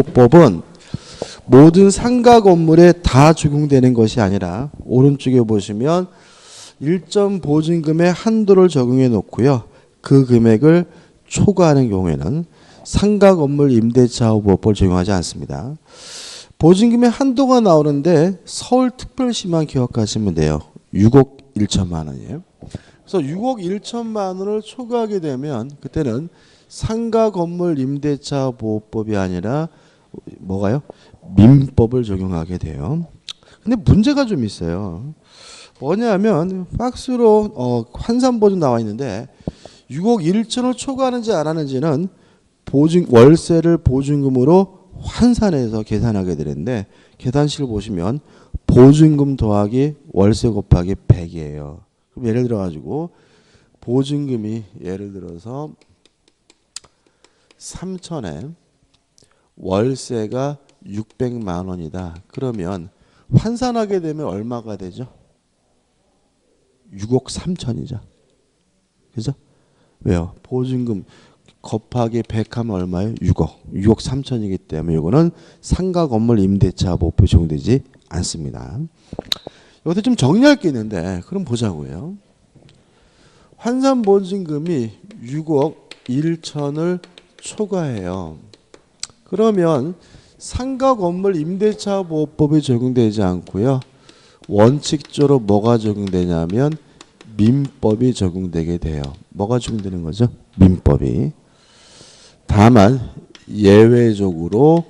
법은 모든 상가 건물에 다 적용되는 것이 아니라 오른쪽에 보시면 일정 보증금의 한도를 적용해 놓고요. 그 금액을 초과하는 경우에는 상가 건물 임대차 보호법을 적용하지 않습니다. 보증금의 한도가 나오는데 서울특별시만 기억하시면 돼요. 6억 1천만 원이에요. 그래서 6억 1천만 원을 초과하게 되면 그때는 상가 건물 임대차 보호법이 아니라 뭐가요? 민법을 적용하게 돼요. 근데 문제가 좀 있어요. 뭐냐면 박스로 환산 보증 나와 있는데 6억 1천을 초과하는지 안 하는지는 월세를 보증금으로 환산해서 계산하게 되는데 계산식을 보시면 보증금 더하기 월세 곱하기 100이에요. 그럼 예를 들어 가지고 보증금이 예를 들어서 3천에 월세가 600만 원이다. 그러면 환산하게 되면 얼마가 되죠? 6억 3천이죠. 그죠? 왜요? 보증금 곱하기 100 하면 얼마예요? 6억. 6억 3천이기 때문에 이거는 상가 건물 임대차 보호법에 적용되지 않습니다. 여기서 좀 정리할 게 있는데 그럼 보자고요. 환산 보증금이 6억 1천을 초과해요. 그러면 상가 건물 임대차 보호법이 적용되지 않고요. 원칙적으로 뭐가 적용되냐면 민법이 적용되게 돼요. 뭐가 적용되는 거죠? 민법이. 다만 예외적으로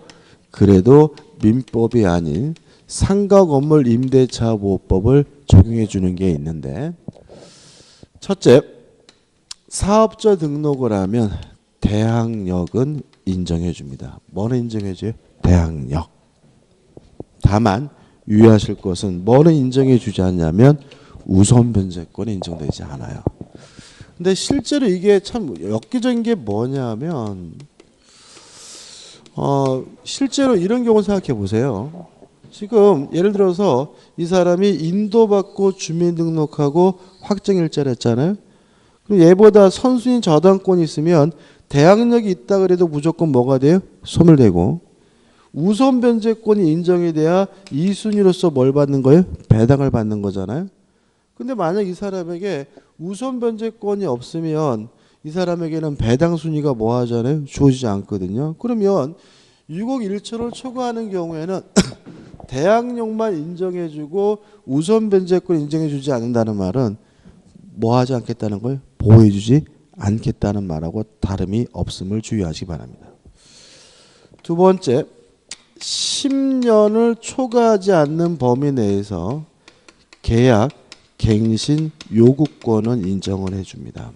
그래도 민법이 아닌 상가 건물 임대차 보호법을 적용해 주는 게 있는데 첫째, 사업자 등록을 하면 대항력은 인정해 줍니다. 뭐는 인정해 줘요? 대항력. 다만 유의하실 것은 뭐는 인정해 주지 않냐면 우선 변제권이 인정되지 않아요. 근데 실제로 이게 참 엽기적인 게 뭐냐면 실제로 이런 경우 생각해 보세요. 지금 예를 들어서 이 사람이 인도받고 주민등록하고 확정일자를 했잖아요. 그럼 얘보다 선순위 저당권이 있으면 대항력이 있다 그래도 무조건 뭐가 돼요? 소멸되고 우선 변제권이 인정이 돼야 2순위로서 뭘 받는 거예요? 배당을 받는 거잖아요. 근데 만약 이 사람에게 우선 변제권이 없으면 이 사람에게는 배당 순위가 뭐 하잖아요? 주어지지 않거든요. 그러면 6억 1천을 초과하는 경우에는 대항력만 인정해주고 우선 변제권 인정해주지 않는다는 말은 뭐 하지 않겠다는 거예요? 보호해주지 않겠다는 말하고 다름이 없음을 주의하시기 바랍니다. 두 번째, 10년을 초과하지 않는 범위 내에서 계약, 갱신, 요구권은 인정을 해줍니다.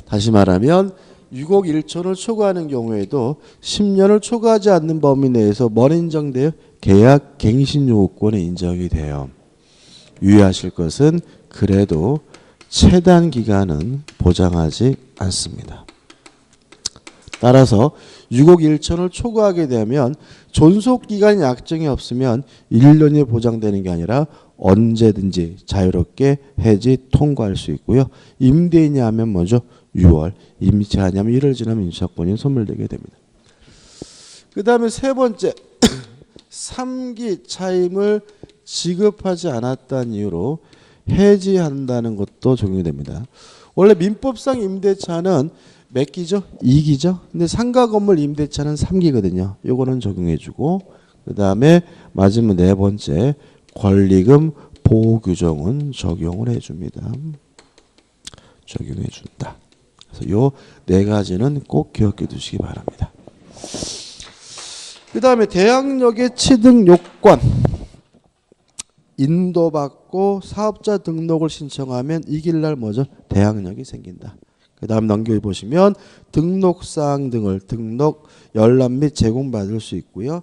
다시 말하면 6억 1천을 초과하는 경우에도 10년을 초과하지 않는 범위 내에서 뭘 인정돼요? 계약, 갱신 요구권이 인정이 돼요. 유의하실 것은 그래도 체단 기간은 보장하지 않습니다. 따라서 6억 1천을 초과하게 되면 존속기간 약정이 없으면 1년이 보장되는 게 아니라 언제든지 자유롭게 해지 통과할 수 있고요. 임대인이 하면 뭐죠? 6월, 임차하냐면 1월 지나면 임차권이 소멸되게 됩니다. 그 다음에 세 번째, 3기 차임을 지급하지 않았다는 이유로 해지한다는 것도 적용이 됩니다. 원래 민법상 임대차는 몇 기죠? 2기죠. 근데 상가 건물 임대차는 3기거든요. 요거는 적용해주고 그 다음에 마지막 네 번째 권리금 보호 규정은 적용을 해줍니다. 적용해준다. 그래서 요 네 가지는 꼭 기억해 두시기 바랍니다. 그 다음에 대항력의 취득 요건. 인도받고 사업자 등록을 신청하면 이길 날 뭐죠? 대항력이 생긴다. 그 다음 넘겨보시면 등록사항 등을 등록, 열람 및 제공받을 수 있고요.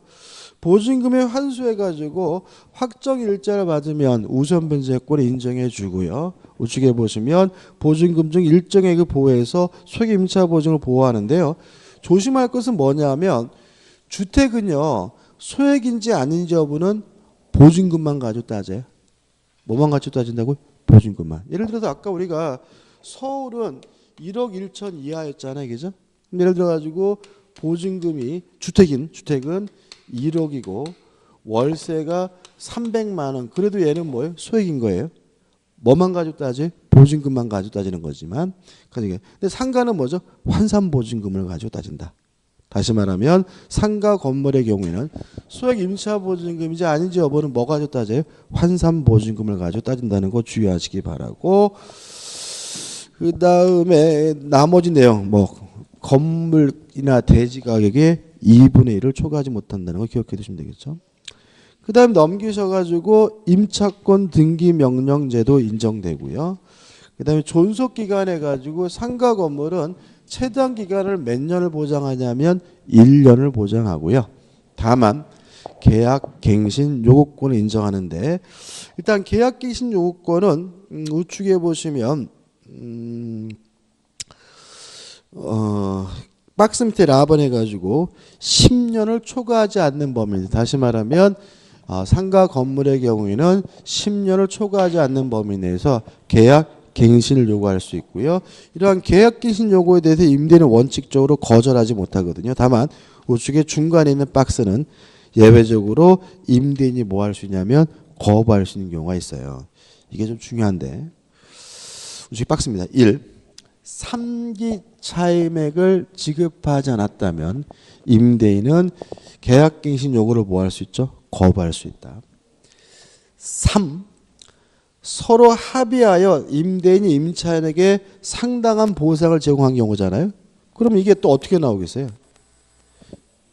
보증금에 환수해가지고 확정일자를 받으면 우선 변제권을 인정해 주고요. 우측에 보시면 보증금 중 일정액을 보호해서 소액 임차 보증을 보호하는데요. 조심할 것은 뭐냐면 주택은요. 소액인지 아닌지 여부는 보증금만 가지고 따져요. 뭐만 가지고 따진다고요? 보증금만. 예를 들어서 아까 우리가 서울은 1억 1천 이하였잖아요. 그죠? 예를 들어 가지고 보증금이 주택은 1억이고 월세가 300만 원. 그래도 얘는 뭐예요? 소액인 거예요. 뭐만 가지고 따지? 보증금만 가지고 따지는 거지만. 근데 상가는 뭐죠? 환산 보증금을 가지고 따진다. 다시 말하면 상가 건물의 경우에는 소액 임차 보증금인지 아닌지 여부는 뭐 가지고 따져요? 환산 보증금을 가지고 따진다는 거 주의하시기 바라고. 그 다음에 나머지 내용 뭐 건물이나 대지 가격의 2분의 1을 초과하지 못한다는 거 기억해 두시면 되겠죠. 그 다음 넘기셔가지고 임차권 등기 명령제도 인정되고요. 그 다음에 존속기간 해가지고 상가 건물은 최단 기간을 몇 년을 보장하냐면 1년을 보장하고요. 다만 계약갱신 요구권을 인정하는데 일단 계약갱신 요구권은 우측에 보시면 박스 밑에 라번 해가지고 10년을 초과하지 않는 범위입니다. 다시 말하면 상가 건물의 경우에는 10년을 초과하지 않는 범위 내에서 계약 갱신을 요구할 수 있고요. 이러한 계약갱신 요구에 대해서 임대인은 원칙적으로 거절하지 못하거든요. 다만 우측에 중간에 있는 박스는 예외적으로 임대인이 뭐 할 수 있냐면 거부할 수 있는 경우가 있어요. 이게 좀 중요한데 우측 박스입니다. 1. 3기 차임액을 지급하지 않았다면 임대인은 계약갱신 요구를 뭐 할 수 있죠? 거부할 수 있다. 3. 서로 합의하여 임대인이 임차인에게 상당한 보상을 제공한 경우잖아요. 그럼 이게 또 어떻게 나오겠어요?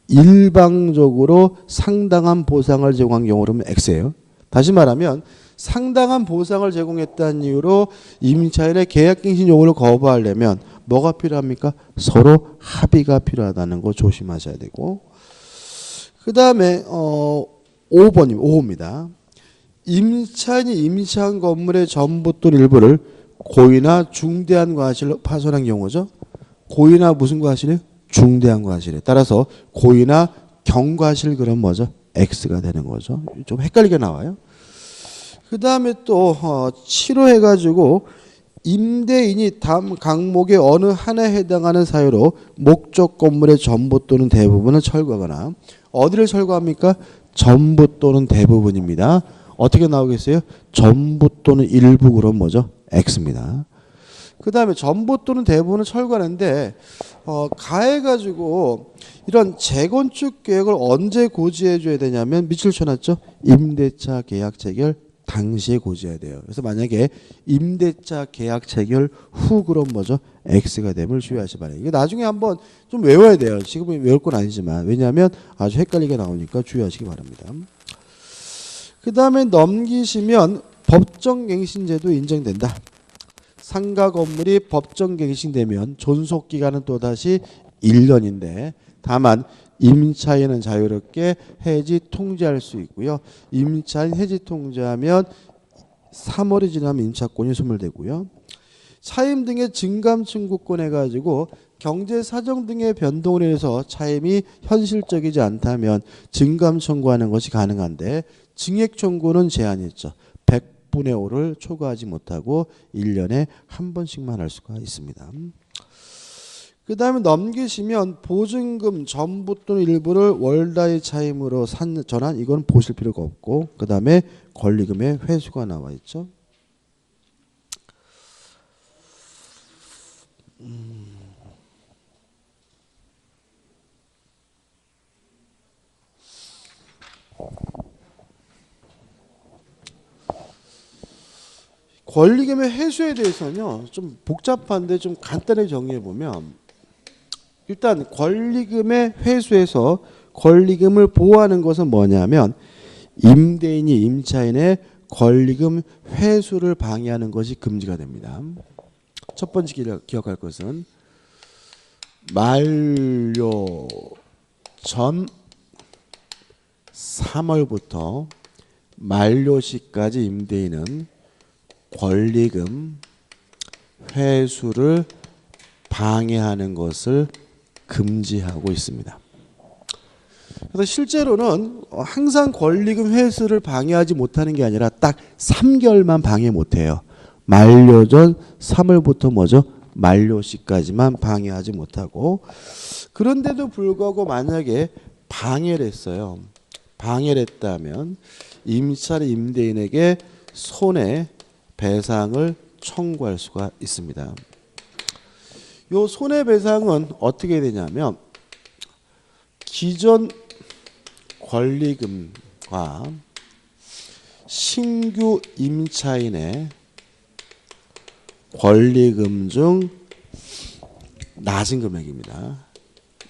일방적으로 상당한 보상을 제공한 경우라면 X예요. 다시 말하면 상당한 보상을 제공했다는 이유로 임차인의 계약갱신 요구를 거부하려면 뭐가 필요합니까? 서로 합의가 필요하다는 거 조심하셔야 되고 그 다음에 5호입니다. 임차인이 임차한 건물의 전부 또는 일부를 고의나 중대한 과실로 파손한 경우죠. 고의나 무슨 과실이에요? 중대한 과실에 따라서 고의나 경과실 그럼 뭐죠? X가 되는 거죠. 좀 헷갈리게 나와요. 그 다음에 또 7호 해가지고 임대인이 다음 항목의 어느 하나에 해당하는 사유로 목적 건물의 전부 또는 대부분을 철거하거나 어디를 철거합니까? 전부 또는 대부분입니다. 어떻게 나오겠어요? 전부 또는 일부 그럼 뭐죠? X입니다. 그 다음에 전부 또는 대부분을 철거하는데 가해가지고 이런 재건축 계획을 언제 고지해 줘야 되냐면 밑줄 쳐놨죠? 임대차 계약 체결 당시에 고지해야 돼요. 그래서 만약에 임대차 계약 체결 후 그럼 뭐죠? X가 됨을 주의하시 바랍니다. 이게 나중에 한번 좀 외워야 돼요. 지금은 외울 건 아니지만 왜냐하면 아주 헷갈리게 나오니까 주의하시기 바랍니다. 그 다음에 넘기시면 법정갱신제도 인정된다. 상가 건물이 법정갱신되면 존속기간은 또다시 1년인데 다만 임차인은 자유롭게 해지 통지할 수 있고요. 임차인 해지 통지하면 3월이 지나면 임차권이 소멸되고요. 차임 등의 증감 청구권 해가지고 경제 사정 등의 변동으로 인해서 차임이 현실적이지 않다면 증감 청구하는 것이 가능한데 증액 청구는 제한이 있죠. 100분의 5를 초과하지 못하고 1년에 한 번씩만 할 수가 있습니다. 그 다음에 넘기시면 보증금 전부 또는 일부를 월다의 차임으로 전환 이건 보실 필요가 없고 그 다음에 권리금의 회수가 나와 있죠. 권리금의 회수에 대해서는요 좀 복잡한데 좀 간단히 정리해 보면 일단 권리금의 회수에서 권리금을 보호하는 것은 뭐냐면 임대인이 임차인의 권리금 회수를 방해하는 것이 금지가 됩니다. 첫 번째 기억할 것은 만료 전 3월부터 만료시까지 임대인은 권리금 회수를 방해하는 것을 금지하고 있습니다. 그래서 실제로는 항상 권리금 회수를 방해하지 못하는 게 아니라 딱 3개월만 방해 못해요. 만료 전 3월부터 뭐죠? 만료 시까지만 방해하지 못하고, 그런데도 불구하고 만약에 방해를 했어요. 방해를 했다면 임차인 임대인에게 손해배상을 청구할 수가 있습니다. 요 손해배상은 어떻게 되냐면 기존 권리금과 신규 임차인의 권리금 중 낮은 금액입니다.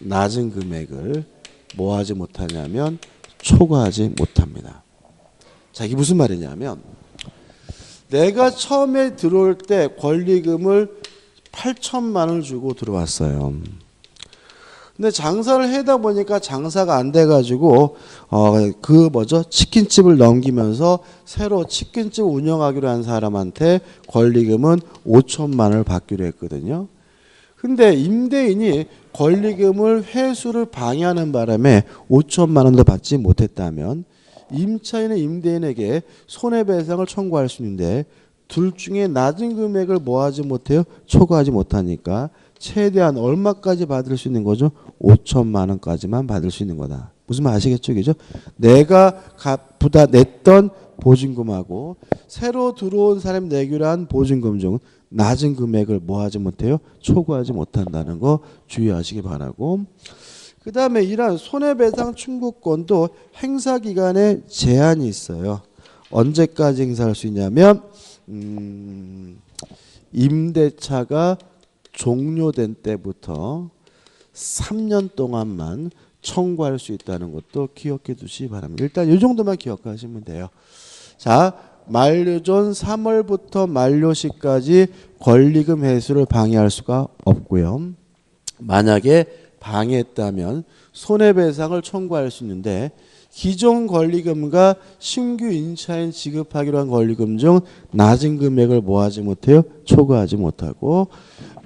낮은 금액을 뭐 하지 못하냐면 초과하지 못합니다. 자, 이게 무슨 말이냐면 내가 처음에 들어올 때 권리금을 8천만 원을 주고 들어왔어요. 근데 장사를 하다 보니까 장사가 안 돼가지고 치킨집을 넘기면서 새로 치킨집 운영하기로 한 사람한테 권리금은 5천만 원을 받기로 했거든요. 근데 임대인이 권리금을 회수를 방해하는 바람에 5천만 원도 받지 못했다면 임차인은 임대인에게 손해배상을 청구할 수 있는데 둘 중에 낮은 금액을 뭐 하지 못해요? 초과하지 못하니까 최대한 얼마까지 받을 수 있는 거죠? 5천만 원까지만 받을 수 있는 거다. 무슨 말 아시겠죠? 그죠? 내가 갚다 냈던 보증금하고 새로 들어온 사람이 내기로 한 보증금 중 낮은 금액을 뭐 하지 못해요? 초과하지 못한다는 거 주의하시기 바라고, 그 다음에 이러한 손해배상 청구권도 행사기간에 제한이 있어요. 언제까지 행사할 수 있냐면 임대차가 종료된 때부터 3년 동안만 청구할 수 있다는 것도 기억해 두시기 바랍니다. 일단 이 정도만 기억하시면 돼요. 자, 만료전 3월부터 만료시까지 권리금 회수를 방해할 수가 없고요. 만약에 방해했다면 손해배상을 청구할 수 있는데 기존 권리금과 신규 임차인 지급하기로 한 권리금 중 낮은 금액을 뭐 하지 못해요? 초과하지 못하고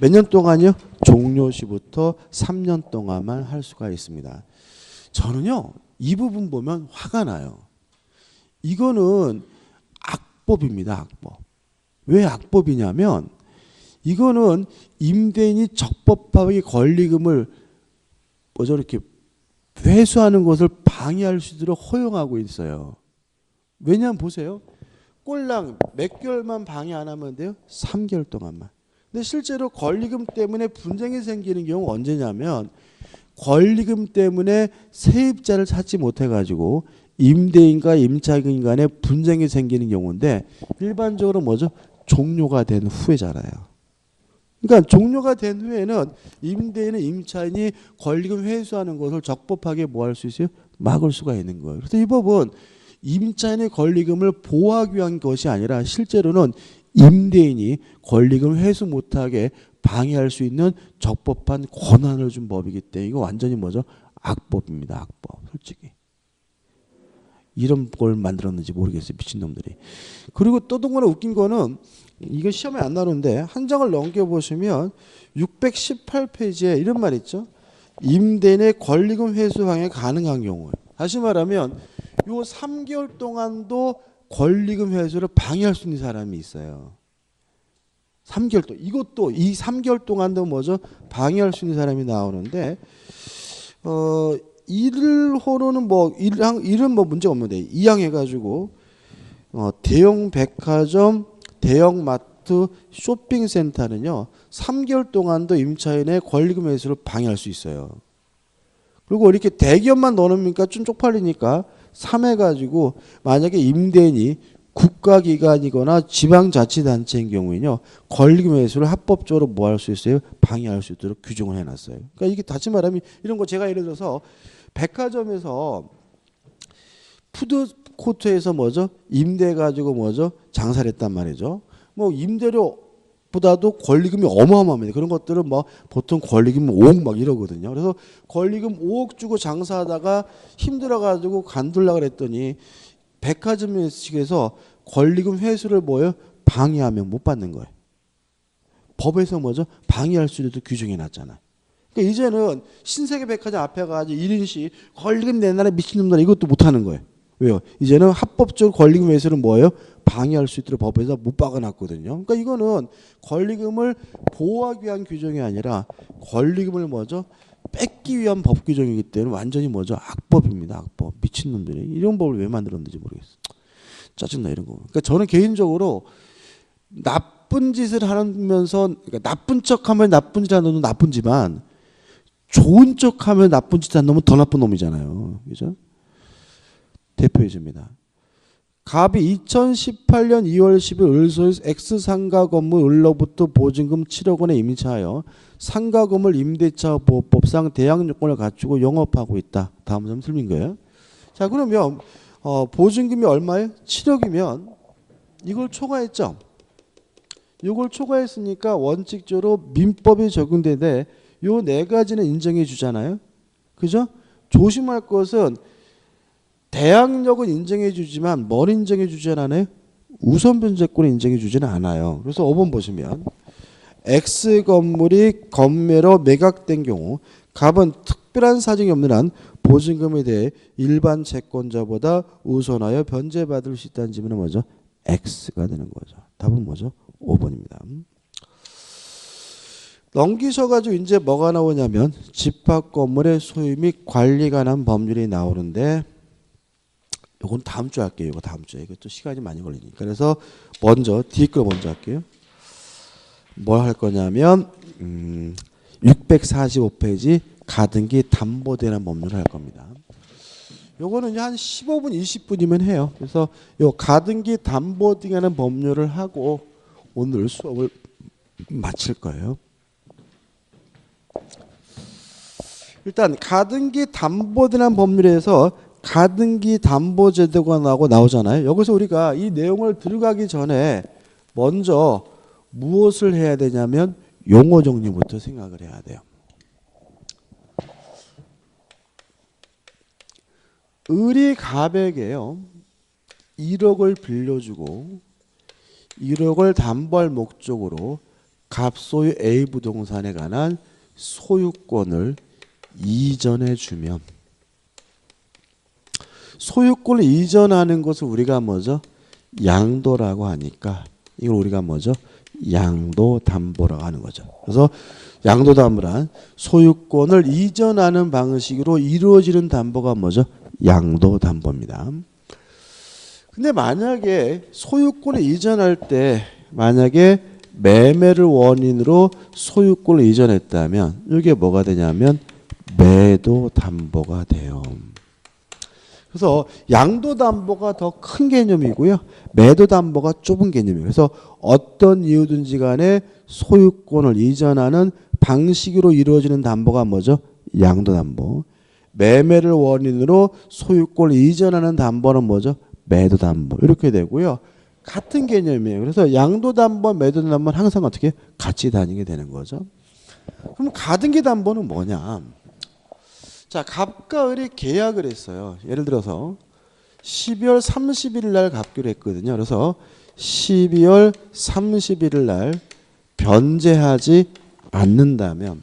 몇 년 동안이요? 종료 시부터 3년 동안만 할 수가 있습니다. 저는요, 이 부분 보면 화가 나요. 이거는 악법입니다. 악법. 왜 악법이냐면 이거는 임대인이 적법하게 권리금을 이렇게 회수하는 것을 방해할 수 있도록 허용하고 있어요. 왜냐하면 보세요. 꼴랑 몇 개월만 방해 안 하면 돼요? 3개월 동안만. 근데 실제로 권리금 때문에 분쟁이 생기는 경우 언제냐면 권리금 때문에 세입자를 찾지 못해가지고 임대인과 임차인 간에 분쟁이 생기는 경우인데 일반적으로 뭐죠? 종료가 된 후에잖아요. 그러니까 종료가 된 후에는 임대인은 임차인이 권리금 회수하는 것을 적법하게 뭐 할 수 있어요? 막을 수가 있는 거예요. 그래서 이 법은 임차인의 권리금을 보호하기 위한 것이 아니라 실제로는 임대인이 권리금 회수 못하게 방해할 수 있는 적법한 권한을 준 법이기 때문에 이거 완전히 뭐죠? 악법입니다. 악법. 솔직히. 이런 걸 만들었는지 모르겠어요. 미친놈들이. 그리고 또 동거나 웃긴 거는 이거 시험에 안 나오는데 한 장을 넘겨보시면 618페이지에 이런 말 있죠. 임대인의 권리금 회수 방해 가능한 경우에. 다시 말하면 요 3개월 동안도 권리금 회수를 방해할 수 있는 사람이 있어요. 3개월 동안. 이것도 이 3개월 동안도 뭐죠? 방해할 수 있는 사람이 나오는데 일호로는 일은 문제가 없는데 이항해가지고 대형 백화점, 대형 마트, 쇼핑센터는요 3개월 동안도 임차인의 권리금 회수를 방해할 수 있어요. 그리고 이렇게 대기업만 넣어놓으니까 좀 쪽팔리니까 3해가지고 만약에 임대인이 국가기관이거나 지방자치단체인 경우에는요 권리금 회수를 합법적으로 뭐 할 수 있어요? 방해할 수 있도록 규정을 해놨어요. 그러니까 이게 다시 말하면 이런 거 제가 예를 들어서 백화점에서 푸드코트에서 뭐죠? 임대해가지고 뭐죠? 장사를 했단 말이죠. 뭐 임대료보다도 권리금이 어마어마합니다. 그런 것들은 뭐 보통 권리금 5억 막 이러거든요. 그래서 권리금 5억 주고 장사하다가 힘들어가지고 관둘라 그랬더니 백화점 측에서 권리금 회수를 뭐예요? 방해하면 못 받는 거예요. 법에서 뭐죠? 방해할 수 있도록 규정해 놨잖아요. 그러니까 이제는 신세계 백화점 앞에 가가지고 1인씩 권리금 내놔라 미친놈들 이것도 못하는 거예요. 왜요? 이제는 합법적으로 권리금 회수를 뭐예요? 방해할 수 있도록 법에서 못 박아놨거든요. 그러니까 이거는 권리금을 보호하기 위한 규정이 아니라 권리금을 뭐죠? 뺏기 위한 법 규정이기 때문에 완전히 뭐죠? 악법입니다. 악법. 미친놈들이 이런 법을 왜 만들었는지 모르겠어. 짜증나 이런 거. 그러니까 저는 개인적으로 나쁜 짓을 하면서, 그러니까 나쁜 척하면 나쁜 짓 하는 놈은 나쁜지만 좋은 척하면 나쁜 짓 하는 놈은 더 나쁜 놈이잖아요. 그죠? 대표해줍니다. 갑이 2018년 2월 10일 을소에서 X상가 건물 을로부터 보증금 7억 원에 임차하여 상가 건물 임대차 보호법상 대항 요건을 갖추고 영업하고 있다. 다음 점 틀린 거예요. 자, 그러면 보증금이 얼마예요? 7억이면 이걸 초과했죠. 이걸 초과했으니까 원칙적으로 민법이 적용되는데 요 네 가지는 인정해 주잖아요. 그죠? 조심할 것은 대항력은 인정해 주지만 뭘 인정해 주지 않아요? 우선 변제권을 인정해 주지는 않아요. 그래서 5번 보시면 X 건물이 건매로 매각된 경우 갑은 특별한 사정이 없는 한 보증금에 대해 일반 채권자보다 우선하여 변제받을 수 있다는 지문은 뭐죠? X가 되는 거죠. 답은 뭐죠? 5번입니다. 넘기셔가지고 이제 뭐가 나오냐면 집합 건물의 소유 및 관리에 관한 법률이 나오는데 이건 다음 주에 할게요. 이거 다음 주에. 이것도 시간이 많이 걸리니까. 그래서 먼저 뒤에 걸 먼저 할게요. 뭘 할 거냐면 645페이지 가등기 담보대란 법률을 할 겁니다. 요거는 한 15분 20분이면 해요. 그래서 요 가등기 담보등하는 법률을 하고 오늘 수업을 마칠 거예요. 일단 가등기 담보등한 법률에서 가등기 담보제도가 나오잖아요. 여기서 우리가 이 내용을 들어가기 전에 먼저 무엇을 해야 되냐면 용어 정리부터 생각을 해야 돼요. 을이 갑에게요 1억을 빌려주고 1억을 담보할 목적으로 갑 소유 A 부동산에 관한 소유권을 이전해 주면 소유권을 이전하는 것을 우리가 뭐죠? 양도라고 하니까 이걸 우리가 뭐죠? 양도담보라고 하는 거죠. 그래서 양도담보란 소유권을 이전하는 방식으로 이루어지는 담보가 뭐죠? 양도담보입니다. 근데 만약에 소유권을 이전할 때 만약에 매매를 원인으로 소유권을 이전했다면 이게 뭐가 되냐면 매도담보가 돼요. 그래서 양도담보가 더 큰 개념이고요. 매도담보가 좁은 개념이에요. 그래서 어떤 이유든지 간에 소유권을 이전하는 방식으로 이루어지는 담보가 뭐죠? 양도담보. 매매를 원인으로 소유권을 이전하는 담보는 뭐죠? 매도담보. 이렇게 되고요. 같은 개념이에요. 그래서 양도담보, 매도담보는 항상 어떻게 같이 다니게 되는 거죠. 그럼 가등기 담보는 뭐냐? 자, 갑과 을이 계약을 했어요. 예를 들어서 12월 31일 날 갑기로 했거든요. 그래서 12월 31일 날 변제하지 않는다면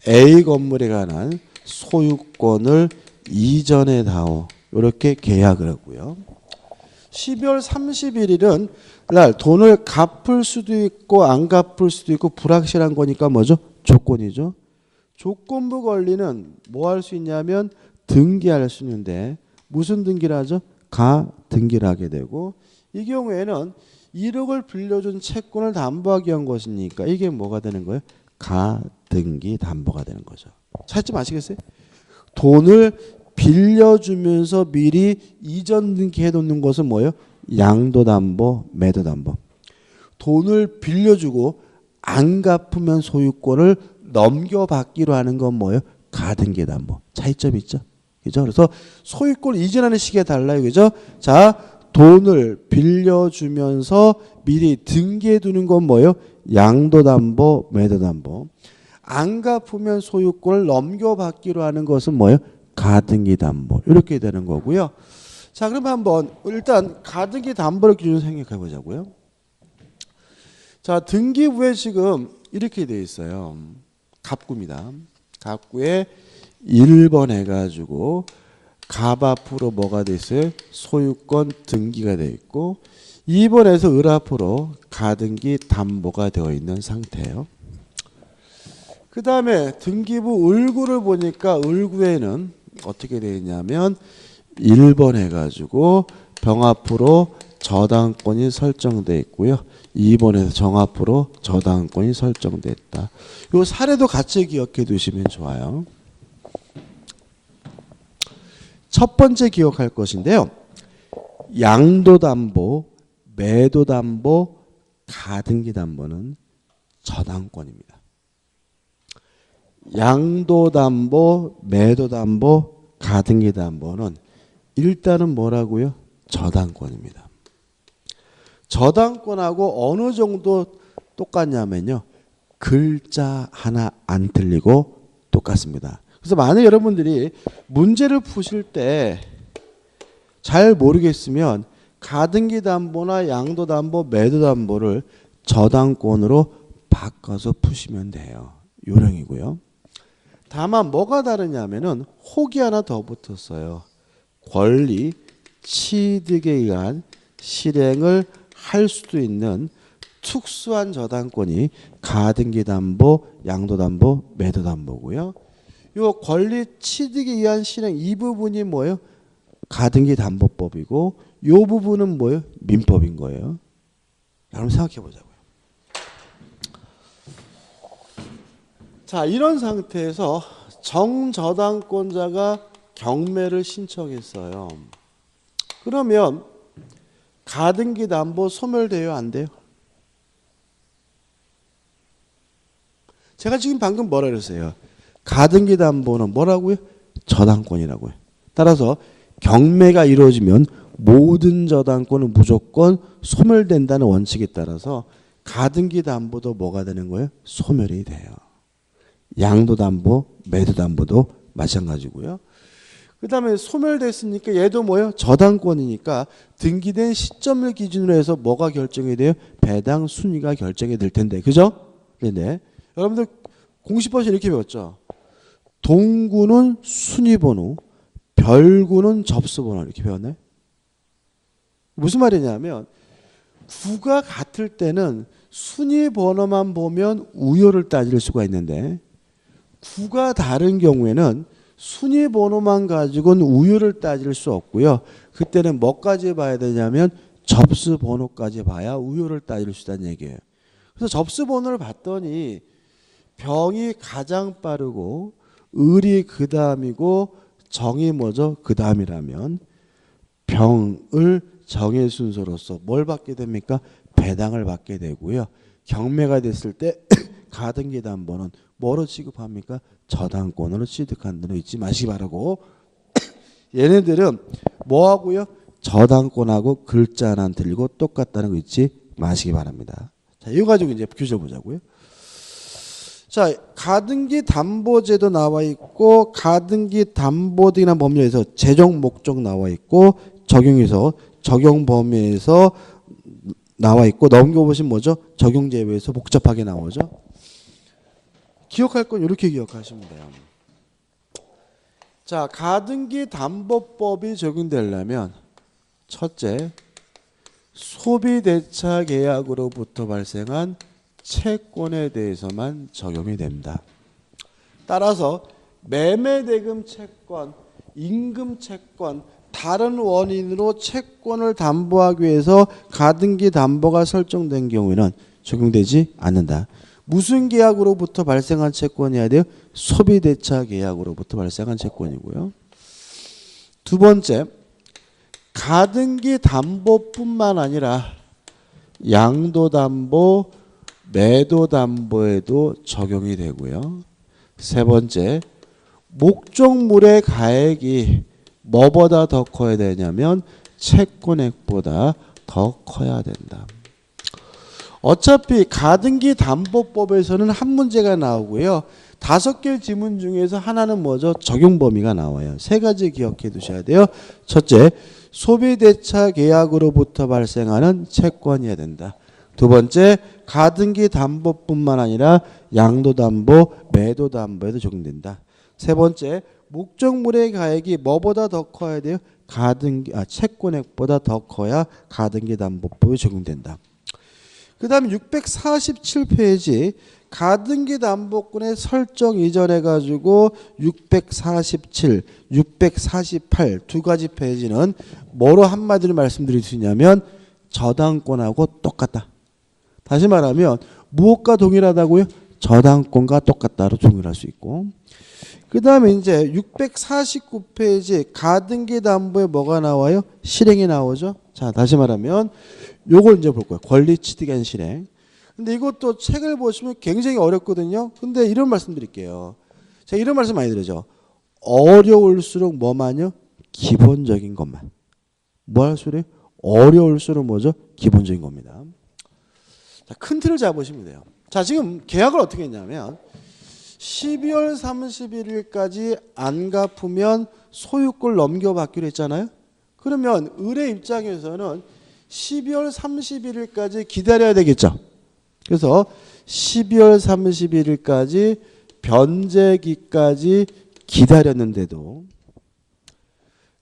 A 건물에 관한 소유권을 이전해 다오. 이렇게 계약을 하고요. 12월 31일은 날 돈을 갚을 수도 있고 안 갚을 수도 있고 불확실한 거니까 뭐죠? 조건이죠. 조건부 권리는 뭐 할 수 있냐면 등기할 수 있는데 무슨 등기를 하죠? 가등기를 하게 되고 이 경우에는 1억을 빌려준 채권을 담보하기 위한 것이니까 이게 뭐가 되는 거예요? 가등기 담보가 되는 거죠. 찾지 마시겠어요? 돈을 빌려주면서 미리 이전 등기해 놓는 것은 뭐예요? 양도담보, 매도담보. 돈을 빌려주고 안 갚으면 소유권을 넘겨받기로 하는 건 뭐예요? 가등기 담보. 차이점이 있죠. 그죠? 그래서 소유권 이전하는 시기가 달라요. 그죠? 자, 돈을 빌려주면서 미리 등기해 두는 건 뭐예요? 양도담보, 매도담보. 안 갚으면 소유권을 넘겨받기로 하는 것은 뭐예요? 가등기 담보. 이렇게 되는 거고요. 자, 그럼 한번 일단 가등기 담보를 기준으로 생각해 보자고요. 자, 등기부에 지금 이렇게 되어 있어요. 갑구입니다. 갑구에 1번 해가지고 갑 앞으로 뭐가 돼 있어요? 소유권 등기가 돼 있고 2번에서 을 앞으로 가등기 담보가 되어 있는 상태예요. 그 다음에 등기부 을구를 보니까 을구에는 어떻게 되어 있냐면 1번 해가지고 병 앞으로 저당권이 설정되어 있고요. 2번에서 정 앞으로 저당권이 설정되어 있다. 이 사례도 같이 기억해 두시면 좋아요. 첫 번째 기억할 것인데요. 양도담보, 매도담보, 가등기담보는 저당권입니다. 양도담보, 매도담보, 가등기담보는 일단은 뭐라고요? 저당권입니다. 저당권하고 어느 정도 똑같냐면요. 글자 하나 안 틀리고 똑같습니다. 그래서 많은 여러분들이 문제를 푸실 때 잘 모르겠으면 가등기담보나 양도담보, 매도담보를 저당권으로 바꿔서 푸시면 돼요. 요령이고요. 다만 뭐가 다르냐면은 혹이 하나 더 붙었어요. 권리, 취득에 의한 실행을 할 수도 있는 특수한 저당권이 가등기담보, 양도담보, 매도담보고요. 요 권리, 취득에 의한 실행 이 부분이 뭐예요? 가등기담보법이고 요 부분은 뭐예요? 민법인 거예요. 여러분 생각해 보자고요. 자, 이런 상태에서 정저당권자가 경매를 신청했어요. 그러면 가등기담보 소멸돼요? 안 돼요? 제가 지금 방금 뭐라 그랬어요? 가등기담보는 뭐라고요? 저당권이라고요. 따라서 경매가 이루어지면 모든 저당권은 무조건 소멸된다는 원칙에 따라서 가등기담보도 뭐가 되는 거예요? 소멸이 돼요. 양도담보, 매도담보도 마찬가지고요. 그 다음에 소멸됐으니까 얘도 뭐예요? 저당권이니까 등기된 시점을 기준으로 해서 뭐가 결정이 돼요? 배당 순위가 결정이 될 텐데. 그죠? 네네. 여러분들 공시법에서 이렇게 배웠죠? 동구는 순위번호, 별구는 접수번호 이렇게 배웠나요? 무슨 말이냐면 구가 같을 때는 순위번호만 보면 우효를 따질 수가 있는데 구가 다른 경우에는 순위번호만 가지고는 우효를 따질 수 없고요. 그때는 뭐까지 봐야 되냐면 접수번호까지 봐야 우효를 따질 수 있다는 얘기예요. 그래서 접수번호를 봤더니 병이 가장 빠르고 을이 그 다음이고 정이 뭐죠? 그 다음이라면 병을 정의 순서로서 뭘 받게 됩니까? 배당을 받게 되고요. 경매가 됐을 때 가등기담보는 뭐로 취급합니까? 저당권으로 취득한다는 거 잊지 마시기 바라고. 얘네들은 뭐하고요? 저당권하고 글자 하나 안 틀리고 똑같다는 거 잊지 마시기 바랍니다. 자, 이거 가지고 이제 규정 보자고요. 자, 가등기담보제도 나와 있고 가등기담보 등이나 법률에서 제정 목적 나와 있고 적용에서 적용 범위에서 나와 있고 넘겨보시면 뭐죠? 적용 제외에서 복잡하게 나오죠. 기억할 건 이렇게 기억하시면 돼요. 자, 가등기담보법이 적용되려면 첫째, 소비대차 계약으로부터 발생한 채권에 대해서만 적용이 됩니다. 따라서 매매대금 채권, 임금 채권, 다른 원인으로 채권을 담보하기 위해서 가등기 담보가 설정된 경우에는 적용되지 않는다. 무슨 계약으로부터 발생한 채권이어야 돼요? 소비대차 계약으로부터 발생한 채권이고요. 두 번째, 가등기 담보뿐만 아니라 양도담보, 매도담보에도 적용이 되고요. 세 번째, 목적물의 가액이 뭐보다 더 커야 되냐면 채권액보다 더 커야 된다. 어차피 가등기 담보법에서는 한 문제가 나오고요. 5개의 지문 중에서 하나는 뭐죠? 적용 범위가 나와요. 세 가지 기억해 두셔야 돼요. 첫째, 소비대차 계약으로부터 발생하는 채권이어야 된다. 두 번째, 가등기 담보뿐만 아니라 양도담보, 매도담보에도 적용된다. 세 번째, 목적물의 가액이 뭐보다 더 커야 돼요? 채권액보다 더 커야 가등기담보법이 적용된다. 그 다음 647페이지 가등기담보권의 설정 이전해 가지고 647, 648 두 가지 페이지는 뭐로 한마디로 말씀드릴 수 있냐면 저당권하고 똑같다. 다시 말하면 무엇과 동일하다고요? 저당권과 똑같다로 동일할 수 있고, 그 다음에 이제 649페이지 가등기담보에 뭐가 나와요? 실행이 나오죠. 자, 다시 말하면 요걸 이제 볼 거예요. 권리취득한 실행. 근데 이것도 책을 보시면 굉장히 어렵거든요. 근데 이런 말씀 드릴게요. 제가 이런 말씀 많이 드리죠. 어려울수록 뭐만요? 기본적인 것만. 뭐 할 소리? 어려울수록 뭐죠? 기본적인 겁니다. 자, 큰 틀을 잡으시면 돼요. 자, 지금 계약을 어떻게 했냐면 12월 31일까지 안 갚으면 소유권 넘겨받기로 했잖아요. 그러면 의뢰 입장에서는 12월 31일까지 기다려야 되겠죠. 그래서 12월 31일까지 변제기까지 기다렸는데도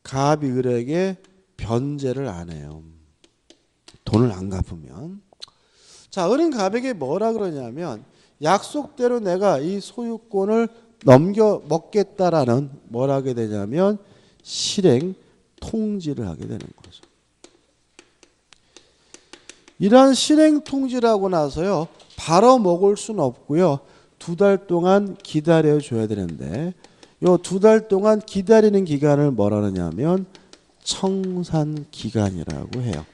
갑이 을에게 변제를 안 해요. 돈을 안 갚으면. 자, 을은 갑에게 뭐라 그러냐면 약속대로 내가 이 소유권을 넘겨 먹겠다라는 뭘 하게 되냐면 실행 통지를 하게 되는 거죠. 이러한 실행 통지를 하고 나서요, 바로 먹을 수는 없고요. 2달 동안 기다려 줘야 되는데 요 2달 동안 기다리는 기간을 뭐라 하느냐면 청산 기간이라고 해요.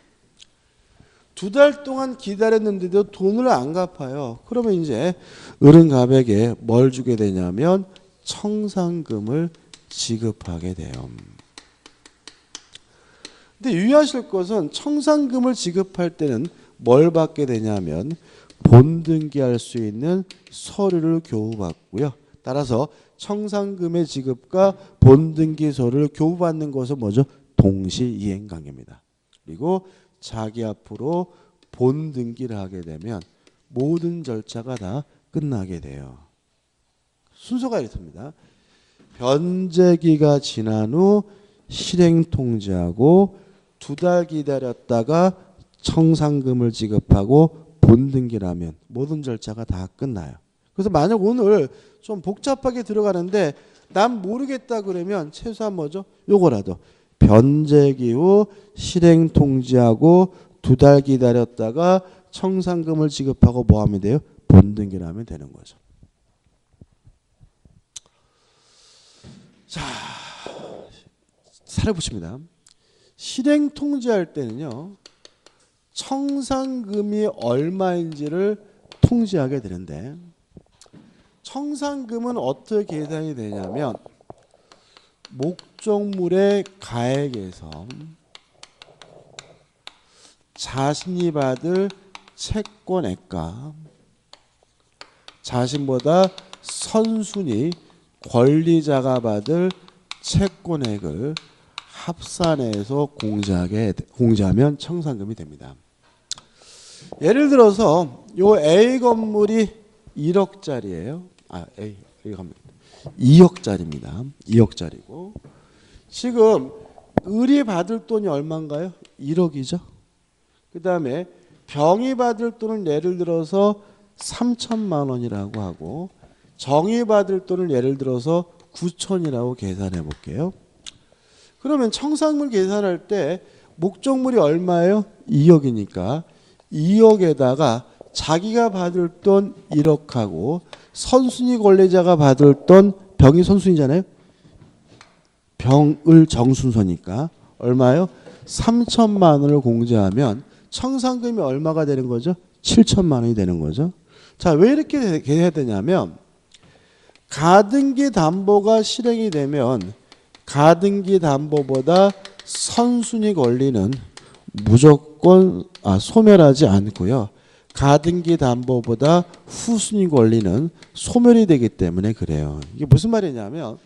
2달 동안 기다렸는데도 돈을 안 갚아요. 그러면 이제 을은 갑에게 뭘 주게 되냐면 청산금을 지급하게 돼요. 근데 유의하실 것은 청산금을 지급할 때는 뭘 받게 되냐면 본등기할 수 있는 서류를 교부받고요. 따라서 청산금의 지급과 본등기 서류를 교부받는 것은 뭐죠? 동시이행관계입니다. 그리고 자기 앞으로 본등기를 하게 되면 모든 절차가 다 끝나게 돼요. 순서가 이렇습니다. 변제기가 지난 후 실행 통지하고 2달 기다렸다가 청산금을 지급하고 본등기를 하면 모든 절차가 다 끝나요. 그래서 만약 오늘 좀 복잡하게 들어가는데 난 모르겠다 그러면 최소한 뭐죠? 요거라도 변제기 후 실행 통지하고 2달 기다렸다가 청산금을 지급하고 뭐 하면 돼요? 본등기를 하면 되는 거죠. 자, 살펴보십니다. 실행 통지할 때는요, 청산금이 얼마인지를 통지하게 되는데 청산금은 어떻게 계산이 되냐면 목적물의 가액에서 자신이 받을 채권액과 자신보다 선순위 권리자가 받을 채권액을 합산해서 공제하면 청산금이 됩니다. 예를 들어서 요 A 건물이 1억짜리예요. A 건물 2억짜리입니다. 2억짜리고 지금 을이 받을 돈이 얼마인가요? 1억이죠. 그 다음에 병이 받을 돈은 예를 들어서 3천만 원이라고 하고 정이 받을 돈을 예를 들어서 9천이라고 계산해 볼게요. 그러면 청산물 계산할 때 목적물이 얼마예요? 2억이니까 2억에다가 자기가 받을 돈 1억하고 선순위 권리자가 받을 돈 병이 선순위잖아요. 병을 정순서니까 얼마요? 3천만 원을 공제하면 청산금이 얼마가 되는 거죠? 7천만 원이 되는 거죠. 자, 왜 이렇게 해야 되냐면 가등기 담보가 실행이 되면 가등기 담보보다 선순위 권리는 무조건 소멸하지 않고요. 가등기 담보보다 후순위 권리는 소멸이 되기 때문에 그래요. 이게 무슨 말이냐면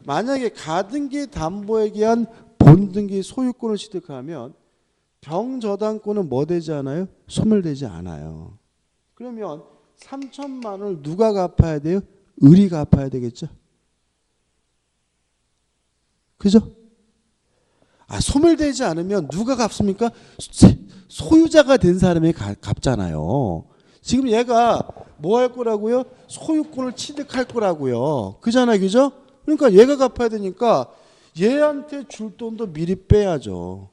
만약에 가등기 담보에 의한 본등기 소유권을 취득하면 병저당권은 뭐 되지 않아요? 소멸되지 않아요. 그러면 3천만 원을 누가 갚아야 돼요? 을이 갚아야 되겠죠. 그죠? 소멸되지 않으면 누가 갚습니까? 소유자가 된 사람이 갚잖아요. 지금 얘가 뭐 할 거라고요? 소유권을 취득할 거라고요. 그잖아요, 그죠? 그러니까 얘가 갚아야 되니까 얘한테 줄 돈도 미리 빼야죠.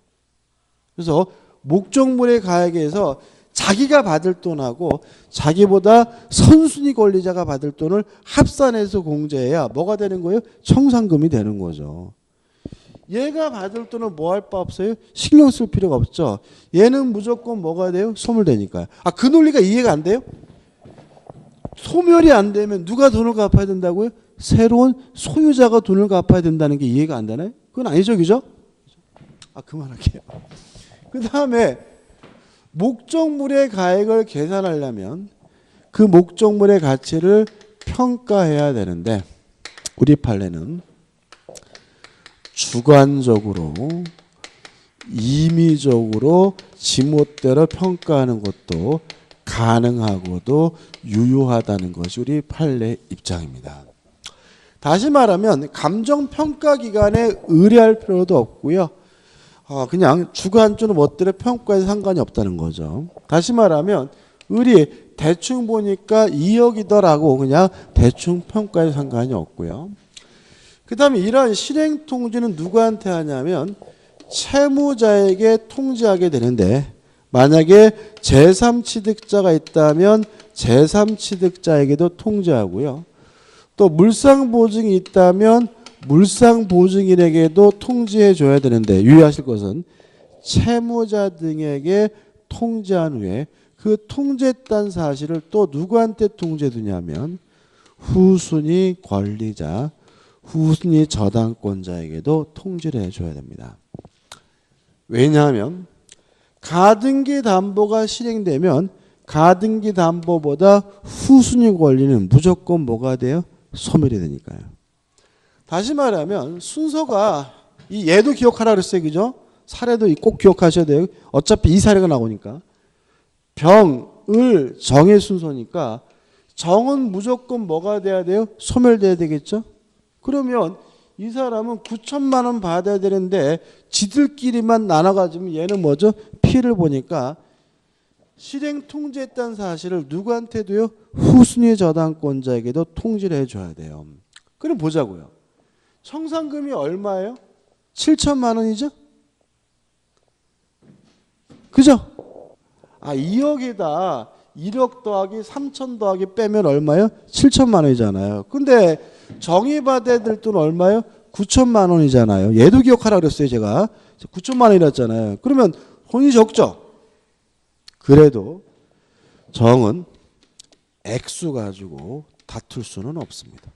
그래서 목적물의 가액에서 자기가 받을 돈하고 자기보다 선순위 권리자가 받을 돈을 합산해서 공제해야 뭐가 되는 거예요? 청산금이 되는 거죠. 얘가 받을 돈은 뭐 할 바 없어요? 신경 쓸 필요가 없죠. 얘는 무조건 뭐가 돼요? 소멸되니까요. 그 논리가 이해가 안 돼요? 소멸이 안 되면 누가 돈을 갚아야 된다고요? 새로운 소유자가 돈을 갚아야 된다는 게 이해가 안 되나요? 그건 아니죠, 그죠? 그만할게요. 그 다음에 목적물의 가액을 계산하려면 그 목적물의 가치를 평가해야 되는데 우리 판례는 주관적으로 임의적으로 지멋대로 평가하는 것도 가능하고도 유효하다는 것이 우리 판례 입장입니다. 다시 말하면 감정평가기관에 의뢰할 필요도 없고요. 그냥 주관적으로 멋대로 평가해서 상관이 없다는 거죠. 다시 말하면 대충 보니까 2억이더라고 그냥 대충 평가해서 상관이 없고요. 그 다음에 이러한 실행통지는 누구한테 하냐면 채무자에게 통지하게 되는데 만약에 제3취득자가 있다면 제3취득자에게도 통지하고요. 또 물상보증이 있다면 물상보증인에게도 통지해 줘야 되는데 유의하실 것은 채무자 등에게 통지한 후에 그 통지했다는 사실을 또 누구한테 통지해 두냐면 후순위 권리자, 후순위 저당권자에게도 통지를 해줘야 됩니다. 왜냐하면 가등기 담보가 실행되면 가등기 담보보다 후순위 권리는 무조건 뭐가 돼요? 소멸이 되니까요. 다시 말하면 순서가 얘도 기억하라 그랬어요. 그죠? 사례도 꼭 기억하셔야 돼요. 어차피 이 사례가 나오니까. 병, 을, 정의 순서니까 정은 무조건 뭐가 돼야 돼요? 소멸돼야 되겠죠? 그러면 이 사람은 9천만 원 받아야 되는데 지들끼리만 나눠가지고 얘는 뭐죠? 피해를 보니까 실행 통지했다는 사실을 누구한테도요? 후순위 저당권자에게도 통지를 해줘야 돼요. 그럼 보자고요. 청산금이 얼마예요? 7천만 원이죠? 그죠? 2억이다. 1억 더하기 3천 더하기 빼면 얼마예요? 7천만 원이잖아요. 근데 정의받아야 될 돈 얼마예요? 9천만 원이잖아요. 얘도 기억하라 그랬어요, 제가. 9천만 원이랬잖아요. 그러면 돈이 적죠? 그래도 정은 액수 가지고 다툴 수는 없습니다.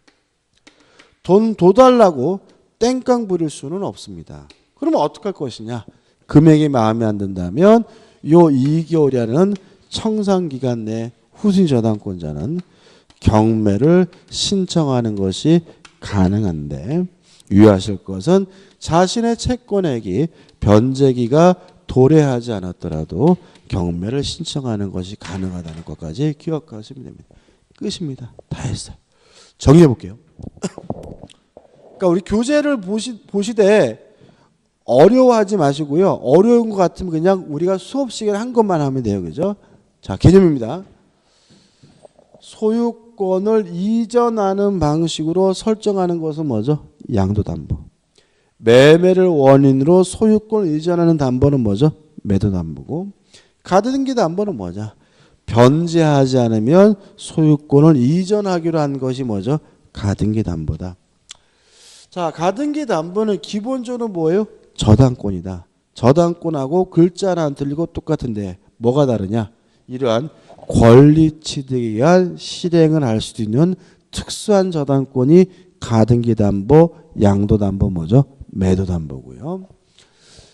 돈 더 달라고 땡깡 부릴 수는 없습니다. 그러면 어떻게 할 것이냐? 금액이 마음에 안 든다면 요 2개월이라는 청산기간 내 후순위 저당권자는 경매를 신청하는 것이 가능한데 유의하실 것은 자신의 채권액이 변제기가 도래하지 않았더라도 경매를 신청하는 것이 가능하다는 것까지 기억하시면 됩니다. 끝입니다. 다 했어요. 정리해 볼게요. 그러니까 우리 교재를 보시되 어려워하지 마시고요. 어려운 것 같으면 그냥 우리가 수업 시간에 한 것만 하면 돼요. 그죠? 자, 개념입니다. 소유권을 이전하는 방식으로 설정하는 것은 뭐죠? 양도담보. 매매를 원인으로 소유권을 이전하는 담보는 뭐죠? 매도담보고 가등기 담보는 뭐죠? 변제하지 않으면 소유권을 이전하기로 한 것이 뭐죠? 가등기 담보다. 자, 가등기 담보는 기본적으로 뭐예요? 저당권이다. 저당권하고 글자 하나 안 틀리고 똑같은데 뭐가 다르냐? 이러한 권리 취득에 의한 실행을 할 수도 있는 특수한 저당권이 가등기 담보, 양도 담보 뭐죠? 매도 담보고요.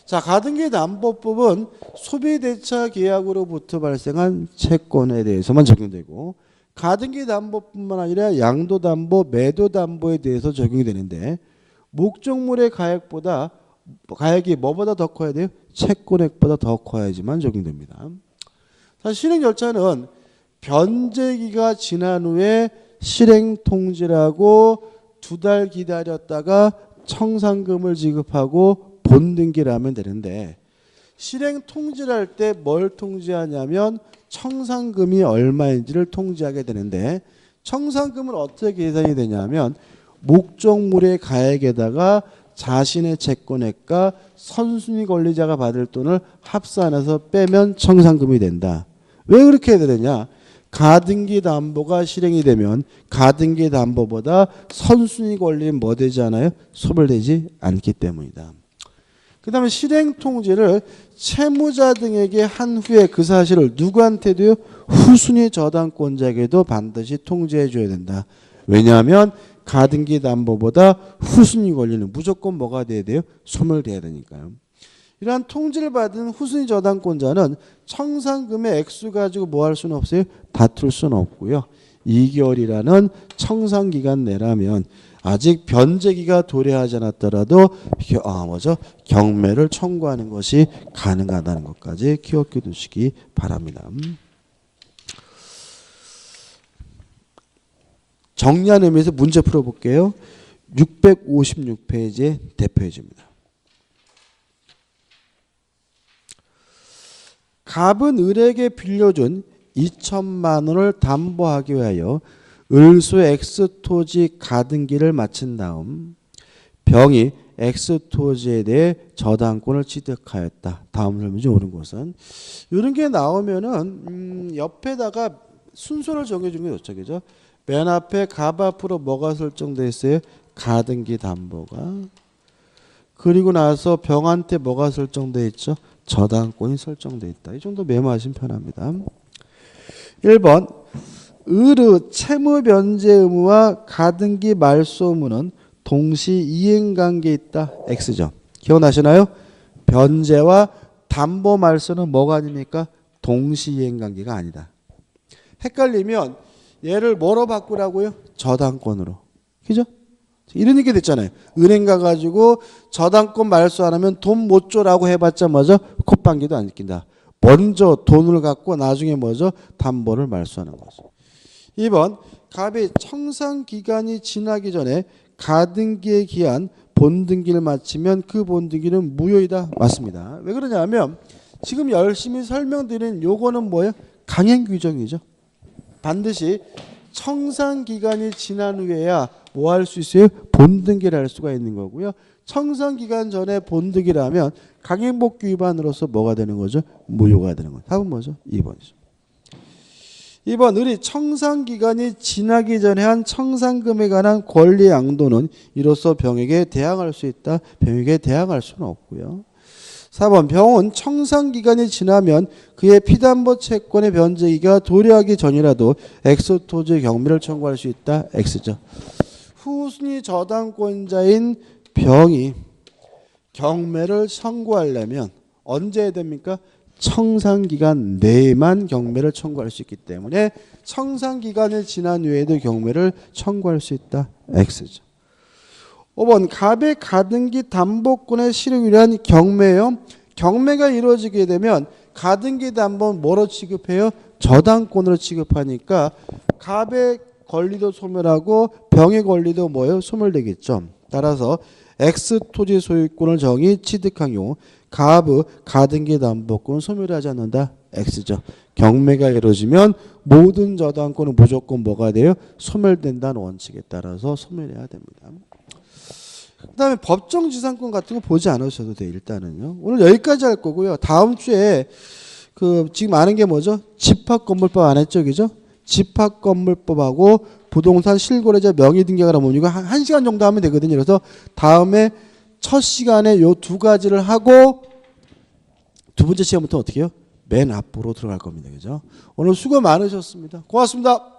자, 가등기 담보법은 소비대차 계약으로부터 발생한 채권에 대해서만 적용되고 가등기 담보뿐만 아니라 양도 담보, 매도 담보에 대해서 적용이 되는데 목적물의 가액이 뭐보다 더 커야 돼요? 채권액보다 더 커야지만 적용됩니다. 자, 실행 절차는 변제기가 지난 후에 실행 통지라고 2달 기다렸다가 청산금을 지급하고 본등기를 하면 되는데 실행 통지를 할 때 뭘 통지하냐면 청산금이 얼마인지를 통지하게 되는데 청산금은 어떻게 계산이 되냐면 목적물의 가액에다가 자신의 채권액과 선순위 권리자가 받을 돈을 합산해서 빼면 청산금이 된다. 왜 그렇게 해야 되느냐? 가등기 담보가 실행이 되면 가등기 담보보다 선순위 권리는 뭐 되지 않아요? 소멸되지 않기 때문이다. 그 다음에 실행 통지를 채무자 등에게 한 후에 그 사실을 누구한테도요? 후순위 저당권자에게도 반드시 통지해 줘야 된다. 왜냐하면 가등기 담보보다 후순위 권리는 무조건 뭐가 돼야 돼요? 소멸돼야 되니까요. 이러한 통지를 받은 후순위 저당권자는 청산금의 액수 가지고 뭐 할 수는 없어요? 다툴 수는 없고요. 2개월이라는 청산기간 내라면 아직 변제기가 도래하지 않았더라도 경매를 청구하는 것이 가능하다는 것까지 기억해 두시기 바랍니다. 정리한 의미에서 문제 풀어볼게요. 656페이지의 대표해집니다. 갑은 을에게 빌려준 2천만 원을 담보하기 위하여 을수의 X토지 가등기를 마친 다음 병이 X토지에 대해 저당권을 취득하였다. 다음 설명이 옳은 것은 이런 게 나오면은 옆에다가 순서를 정해주는 게 좋죠. 그죠? 맨 앞에 갑 앞으로 뭐가 설정되어 있어요? 가등기 담보가. 그리고 나서 병한테 뭐가 설정되어 있죠? 저당권이 설정되어 있다. 이 정도 메모하시면 편합니다. 1번 을의 채무 변제 의무와 가등기 말소 의무는 동시 이행관계에 있다. X죠. 기억나시나요? 변제와 담보 말소는 뭐가 아닙니까? 동시 이행관계가 아니다. 헷갈리면 얘를 뭐로 바꾸라고요? 저당권으로. 그죠? 이런 얘기 됐잖아요. 은행 가가지고 저당권 말소 안 하면 돈 못 줘라고 해봤자 뭐죠? 콧방귀도 안 낀다. 먼저 돈을 갖고 나중에 뭐죠? 담보를 말소하는 거죠. 2번 갑이 청산기간이 지나기 전에 가등기에 기한 본등기를 마치면 그 본등기는 무효이다. 맞습니다. 왜 그러냐면 지금 열심히 설명드린 요거는 뭐예요? 강행 규정이죠. 반드시 청산기간이 지난 후에야 뭐 할 수 있어요? 본등기를 할 수가 있는 거고요. 청산기간 전에 본등기를 하면 강행복귀 위반으로서 뭐가 되는 거죠? 무효가 되는 거죠. 답은 뭐죠? 2번이죠. 2번 을이 청산기간이 지나기 전에 한 청산금에 관한 권리 양도는 이로써 병에게 대항할 수 있다. 병에게 대항할 수는 없고요. 4번 병은 청산기간이 지나면 그의 피담보 채권의 변제기가 도래하기 전이라도 X토지 경매를 청구할 수 있다. X죠. 후순위 저당권자인 병이 경매를 청구하려면 언제 해야 됩니까? 청산기간 내에만 경매를 청구할 수 있기 때문에 청산기간이 지난 후에도 경매를 청구할 수 있다. X죠. 5번 갑의 가등기 담보권의 실행을 위한 경매요. 경매가 이루어지게 되면 가등기 담보는 뭐로 취급해요? 저당권으로 취급하니까 갑의 권리도 소멸하고 병의 권리도 뭐예요? 소멸되겠죠. 따라서 X토지 소유권을 정의 취득한 경우 갑의 가등기 담보권은 소멸하지 않는다. X죠. 경매가 이루어지면 모든 저당권은 무조건 뭐가 돼요? 소멸된다는 원칙에 따라서 소멸해야 됩니다. 그 다음에 법정지상권 같은 거 보지 않으셔도 돼요. 일단은요. 오늘 여기까지 할 거고요. 다음 주에 지금 아는 게 뭐죠? 집합건물법 안 했죠? 그죠? 집합건물법하고 부동산 실거래자 명의등기가 나오면 이거 한 시간 정도 하면 되거든요. 그래서 다음에 첫 시간에 요 두 가지를 하고 두 번째 시간부터 어떻게 해요? 맨 앞으로 들어갈 겁니다. 그죠? 오늘 수고 많으셨습니다. 고맙습니다.